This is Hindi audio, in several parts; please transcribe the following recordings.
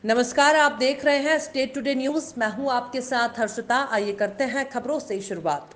नमस्कार, आप देख रहे हैं स्टेट टुडे न्यूज। मैं हूं आपके साथ हर्षिता। आइए करते हैं खबरों से शुरुआत।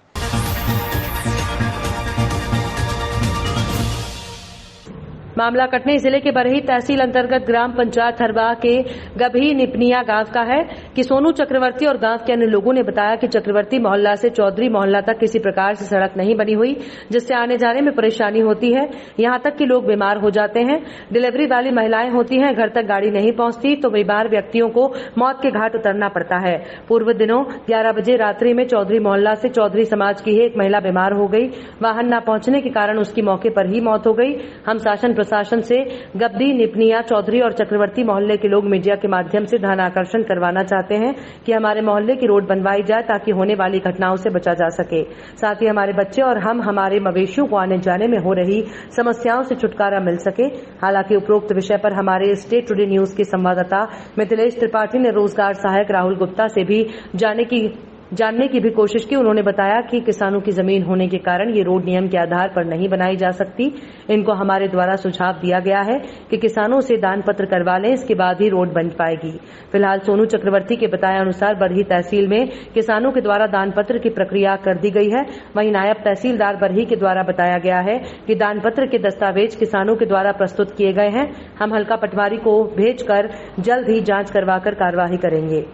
मामला कटनी जिले के बरही तहसील अंतर्गत ग्राम पंचायत हरवा के गभी निपनिया गांव का है कि सोनू चक्रवर्ती और गांव के अन्य लोगों ने बताया कि चक्रवर्ती मोहल्ला से चौधरी मोहल्ला तक किसी प्रकार से सड़क नहीं बनी हुई, जिससे आने जाने में परेशानी होती है। यहां तक कि लोग बीमार हो जाते हैं। डिलीवरी वाली महिलाएं होती हैं, घर तक गाड़ी नहीं पहुंचती तो बीमार व्यक्तियों को मौत के घाट उतरना पड़ता है। पूर्व दिनों 11 बजे रात्रि में चौधरी मोहल्ला से चौधरी समाज की एक महिला बीमार हो गई। वाहन न पहुंचने के कारण उसकी मौके पर ही मौत हो गई। हम प्रशासन से गब्दी, निपनिया, चौधरी और चक्रवर्ती मोहल्ले के लोग मीडिया के माध्यम से ध्यान आकर्षण करवाना चाहते हैं कि हमारे मोहल्ले की रोड बनवाई जाए ताकि होने वाली घटनाओं से बचा जा सके। साथ ही हमारे बच्चे और हम हमारे मवेशियों को आने जाने में हो रही समस्याओं से छुटकारा मिल सके। हालांकि उपरोक्त विषय पर हमारे स्टेट टुडे न्यूज के संवाददाता मिथिलेश त्रिपाठी ने रोजगार सहायक राहुल गुप्ता से भी जानने की भी कोशिश की। उन्होंने बताया कि किसानों की जमीन होने के कारण ये रोड नियम के आधार पर नहीं बनाई जा सकती। इनको हमारे द्वारा सुझाव दिया गया है कि किसानों से दान पत्र करवा लें, इसके बाद ही रोड बन पाएगी। फिलहाल सोनू चक्रवर्ती के बताया अनुसार बरही तहसील में किसानों के द्वारा दान पत्र की प्रक्रिया कर दी गई है। वहीं नायब तहसीलदार बरही के द्वारा बताया गया है कि दान पत्र के दस्तावेज किसानों के द्वारा प्रस्तुत किए गए हैं। हम हल्का पटवारी को भेजकर जल्द ही जांच करवाकर कार्यवाही करेंगे।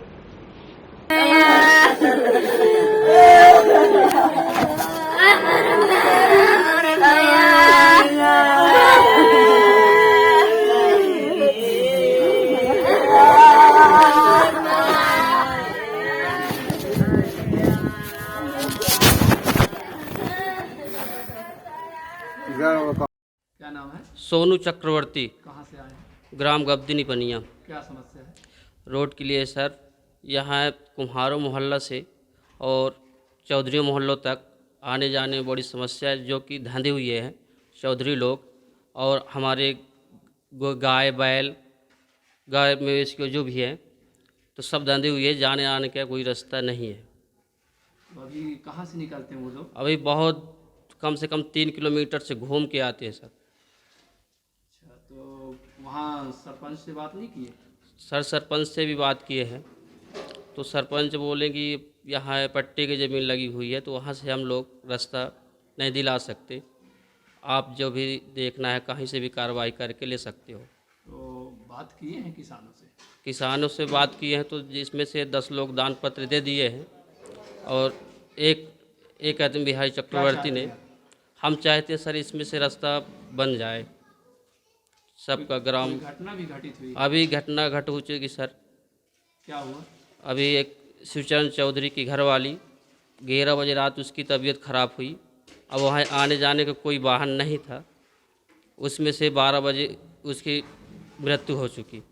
क्या नाम है? सोनू चक्रवर्ती। कहाँ से आए? ग्राम गब्दी निपनिया। क्या समस्या है? रोड के लिए सर, यहाँ कुम्हारों मोहल्ला से और चौधरी मोहल्लों तक आने जाने में बड़ी समस्या है, जो कि धंधे हुए हैं चौधरी लोग। और हमारे गाय बैल गाय मवेशी जो भी है तो सब धंधे हुए हैं, जाने आने का कोई रास्ता नहीं है। तो अभी कहाँ से निकलते हैं वो लोग? अभी बहुत कम से कम 3 किलोमीटर से घूम के आते हैं सर। अच्छा, तो वहाँ सरपंच से बात नहीं की? सर सरपंच से भी बात किए हैं तो सरपंच बोले कि यहाँ पट्टे की ज़मीन लगी हुई है तो वहाँ से हम लोग रास्ता नहीं दिला सकते, आप जो भी देखना है कहीं से भी कार्रवाई करके ले सकते हो। तो बात किए हैं किसानों से? किसानों से बात किए हैं तो जिसमें से 10 लोग दान पत्र दे दिए हैं और एक आदमी बिहारी चक्रवर्ती ने। हम चाहते हैं सर इसमें से रास्ता बन जाए सबका। ग्राम घटना भी घटित हुई? अभी घटना घट हो चुकी सर। क्या हुआ? अभी एक शिवचरण चौधरी की घरवाली 11 बजे रात उसकी तबीयत खराब हुई। अब वहाँ आने जाने का कोई वाहन नहीं था, उसमें से 12 बजे उसकी मृत्यु हो चुकी।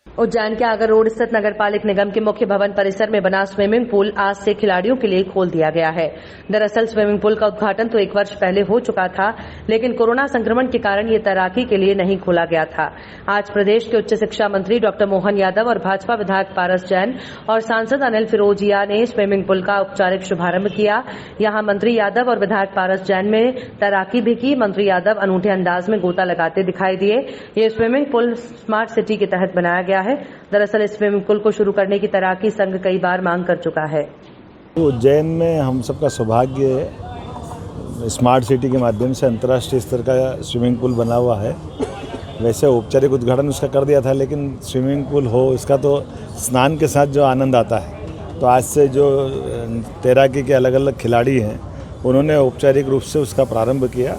उज्जैन के आगर रोड स्थित नगर पालिक निगम के मुख्य भवन परिसर में बना स्विमिंग पूल आज से खिलाड़ियों के लिए खोल दिया गया है। दरअसल स्विमिंग पूल का उद्घाटन तो 1 वर्ष पहले हो चुका था, लेकिन कोरोना संक्रमण के कारण ये तैराकी के लिए नहीं खोला गया था। आज प्रदेश के उच्च शिक्षा मंत्री डॉक्टर मोहन यादव और भाजपा विधायक पारस जैन और सांसद अनिल फिरोजिया ने स्विमिंग पूल का औपचारिक शुभारंभ किया। यहाँ मंत्री यादव और विधायक पारस जैन ने तैराकी भी की। मंत्री यादव अनूठे अंदाज में गोता लगाते दिखाई दिए। ये स्विमिंग पूल स्मार्ट सिटी के तहत बनाया गया है। दरअसल इस स्विमिंग पूल को शुरू करने की तैराकी संघ कई बार मांग कर चुका है। उज्जैन में हम सबका सौभाग्य है, स्मार्ट सिटी के माध्यम से अंतर्राष्ट्रीय स्तर का स्विमिंग पूल बना हुआ है। वैसे औपचारिक उद्घाटन उसका कर दिया था, लेकिन स्विमिंग पूल हो इसका तो स्नान के साथ जो आनंद आता है, तो आज से जो तैराकी के अलग अलग खिलाड़ी हैं उन्होंने औपचारिक रूप से उसका प्रारंभ किया।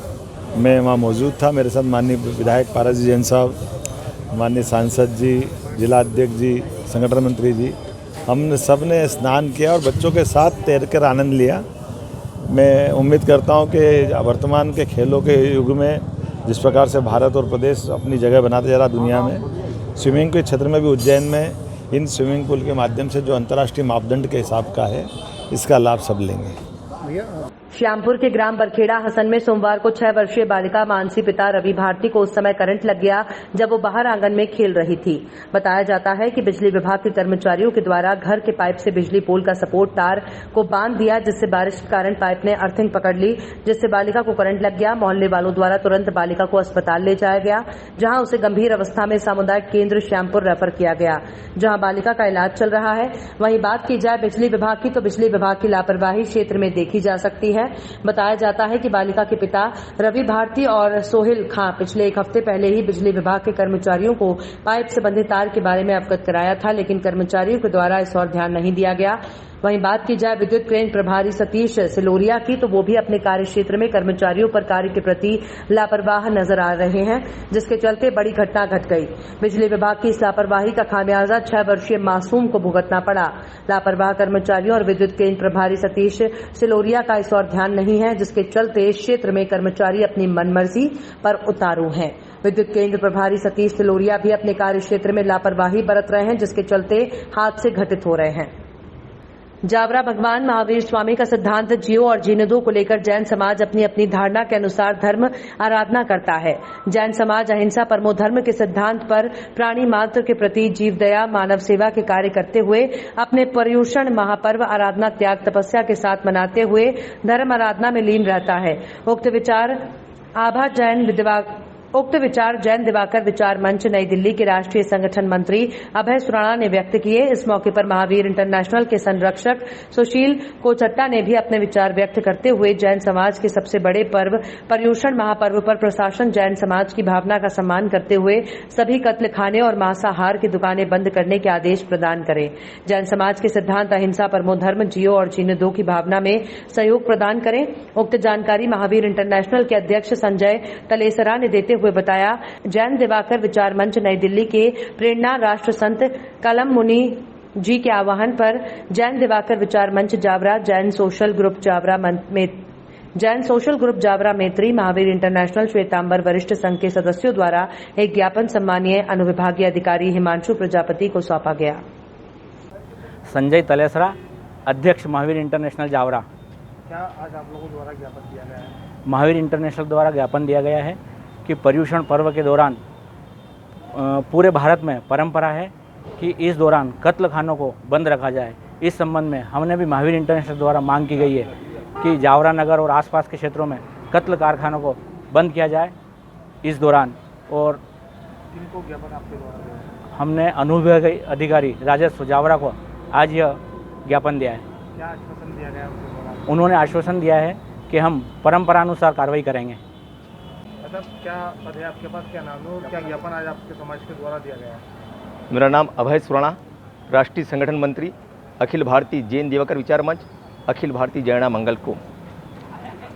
मैं वहाँ मौजूद था, मेरे साथ माननीय विधायक पारस जैन साहब, माननीय सांसद जी, जिला अध्यक्ष जी, संगठन मंत्री जी, हमने सब ने स्नान किया और बच्चों के साथ तैरकर आनंद लिया। मैं उम्मीद करता हूं कि वर्तमान के खेलों के युग में जिस प्रकार से भारत और प्रदेश अपनी जगह बनाते जा रहा दुनिया में, स्विमिंग के क्षेत्र में भी उज्जैन में इन स्विमिंग पूल के माध्यम से जो अंतर्राष्ट्रीय मापदंड के हिसाब का है, इसका लाभ सब लेंगे। श्यामपुर के ग्राम बरखेड़ा हसन में सोमवार को 6 वर्षीय बालिका मानसी पिता रवि भारती को उस समय करंट लग गया जब वो बाहर आंगन में खेल रही थी। बताया जाता है कि बिजली विभाग के कर्मचारियों के द्वारा घर के पाइप से बिजली पोल का सपोर्ट तार को बांध दिया, जिससे बारिश के कारण पाइप ने अर्थिंग पकड़ ली, जिससे बालिका को करंट लग गया। मोहल्ले वालों द्वारा तुरंत बालिका को अस्पताल ले जाया गया, जहां उसे गंभीर अवस्था में सामुदायिक केंद्र श्यामपुर रेफर किया गया, जहां बालिका का इलाज चल रहा है। वहीं बात की जाए बिजली विभाग की, तो बिजली विभाग की लापरवाही क्षेत्र में देखी जा सकती है। बताया जाता है कि बालिका के पिता रवि भारती और सोहिल खां पिछले 1 हफ्ते पहले ही बिजली विभाग के कर्मचारियों को पाइप से बंधे तार के बारे में अवगत कराया था, लेकिन कर्मचारियों के द्वारा इस ओर ध्यान नहीं दिया गया। वहीं बात की जाए विद्युत क्रेन प्रभारी सतीश सिलोरिया की, तो वो भी अपने कार्य क्षेत्र में कर्मचारियों पर कार्य के प्रति लापरवाह नजर आ रहे हैं, जिसके चलते बड़ी घटना घट गई। बिजली विभाग की इस लापरवाही का खामियाजा 6 वर्षीय मासूम को भुगतना पड़ा। लापरवाह कर्मचारियों और विद्युत क्रेन प्रभारी सतीश सिलोरिया का इस ओर ध्यान नहीं है, जिसके चलते क्षेत्र में कर्मचारी अपनी मनमर्जी पर उतारू हैं। विद्युत केंद्र प्रभारी सतीश सिलोरिया भी अपने कार्य क्षेत्र में लापरवाही बरत रहे हैं, जिसके चलते हादसे घटित हो रहे हैं। जावरा भगवान महावीर स्वामी का सिद्धांत जियो और जीने दो को लेकर जैन समाज अपनी अपनी धारणा के अनुसार धर्म आराधना करता है। जैन समाज अहिंसा परमो धर्म के सिद्धांत पर प्राणी मात्र के प्रति जीव दया मानव सेवा के कार्य करते हुए अपने पर्युषण महापर्व आराधना त्याग तपस्या के साथ मनाते हुए धर्म आराधना में लीन रहता है। उक्त विचार जैन दिवाकर विचार मंच नई दिल्ली के राष्ट्रीय संगठन मंत्री अभय सुराणा ने व्यक्त किए। इस मौके पर महावीर इंटरनेशनल के संरक्षक सुशील कोचट्टा ने भी अपने विचार व्यक्त करते हुए जैन समाज के सबसे बड़े पर्व पर्युषण महापर्व पर प्रशासन जैन समाज की भावना का सम्मान करते हुए सभी कत्ल खाने और मांसाहार की दुकानें बंद करने के आदेश प्रदान करे। जैन समाज के सिद्धांत अहिंसा परमो धर्म जियो और जीने दो की भावना में सहयोग प्रदान करें। उक्त जानकारी महावीर इंटरनेशनल के अध्यक्ष संजय तलेसरा ने देते हुए बताया। जैन दिवाकर विचार मंच नई दिल्ली के प्रेरणा राष्ट्र संत कलम मुनि जी के आह्वान पर जैन दिवाकर विचार मंच जावरा, जैन सोशल ग्रुप जावरा मैत्री, महावीर इंटरनेशनल श्वेतांबर वरिष्ठ संघ के सदस्यों द्वारा एक ज्ञापन सम्मानीय अनुविभागीय अधिकारी हिमांशु प्रजापति को सौंपा गया। संजय तलेसरा, अध्यक्ष महावीर इंटरनेशनल जावरा। क्या आज आप लोगों द्वारा ज्ञापन दिया गया है? महावीर इंटरनेशनल द्वारा ज्ञापन दिया गया है कि पर्युषण पर्व के दौरान पूरे भारत में परंपरा है कि इस दौरान कत्ल खानों को बंद रखा जाए। इस संबंध में हमने भी महावीर इंटरनेशनल द्वारा मांग की गई है कि जावरा नगर और आसपास के क्षेत्रों में कत्ल कारखानों को बंद किया जाए इस दौरान। और किनको ज्ञापन आपके द्वारा? हमने अनुविभागीय अधिकारी राजस्व जावरा को आज यह ज्ञापन दिया है। क्या आश्वासन दिया गया उनके द्वारा? उन्होंने आश्वासन दिया है कि हम परंपरानुसार कार्रवाई करेंगे। क्या पद है आपके पास, क्या नाम है और क्या ज्ञापन आज आपके समाज के द्वारा दिया गया है? मेरा नाम अभय सुराणा, राष्ट्रीय संगठन मंत्री, अखिल भारतीय जैन दिवाकर विचार मंच, अखिल भारतीय जैना मंगल को।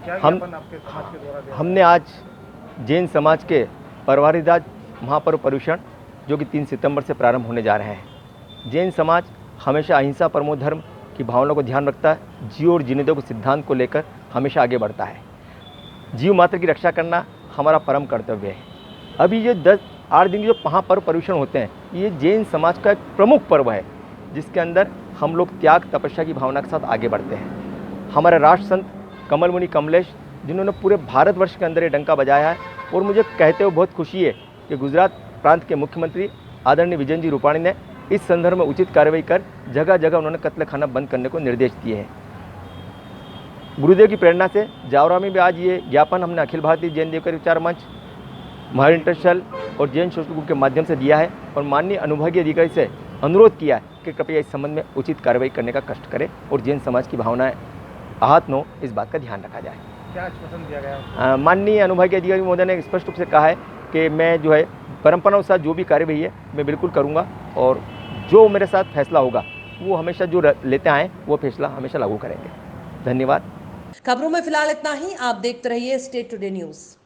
क्या ज्ञापन आपके समाज के द्वारा दिया? हमने आज जैन समाज के परवारीदाज महापर्व पर्युषण जो कि 3 सितंबर से प्रारंभ होने जा रहे हैं। जैन समाज हमेशा अहिंसा परमो धर्म की भावना को ध्यान रखता है। जीव और जीने दो के सिद्धांत को लेकर हमेशा आगे बढ़ता है। जीव मात्र की रक्षा करना हमारा परम कर्तव्य है। अभी ये 10-8 दिन जो महापर्व पर्युषण होते हैं, ये जैन समाज का एक प्रमुख पर्व है, जिसके अंदर हम लोग त्याग तपस्या की भावना के साथ आगे बढ़ते हैं। हमारे राष्ट्र संत कमल मुनि कमलेश, जिन्होंने पूरे भारतवर्ष के अंदर ये डंका बजाया है, और मुझे कहते हुए बहुत खुशी है कि गुजरात प्रांत के मुख्यमंत्री आदरणीय विजय जी रूपाणी ने इस संदर्भ में उचित कार्रवाई कर जगह जगह उन्होंने कत्ल खाना बंद करने को निर्देश दिए हैं। गुरुदेव की प्रेरणा से जावरा में भी आज ये ज्ञापन हमने अखिल भारतीय जैन दिवाकर विचार मंच, महावीर इंटरनेशनल और जैन सोशल ग्रुप के माध्यम से दिया है, और माननीय अनुभागीय अधिकारी से अनुरोध किया है कि कृपया इस संबंध में उचित कार्रवाई करने का कष्ट करें और जैन समाज की भावनाएं आहत न हो, इस बात का ध्यान रखा जाए। क्या आश्वासन दिया गया? माननीय अनुभागीय अधिकारी महोदय ने स्पष्ट रूप से कहा है कि मैं जो है परंपरा अनुसार जो भी कार्यवाही है मैं बिल्कुल करूँगा, और जो मेरे साथ फैसला होगा वो हमेशा जो लेते आए वो फैसला हमेशा लागू करेंगे। धन्यवाद। खबरों में फिलहाल इतना ही। आप देखते रहिए स्टेट टुडे न्यूज़।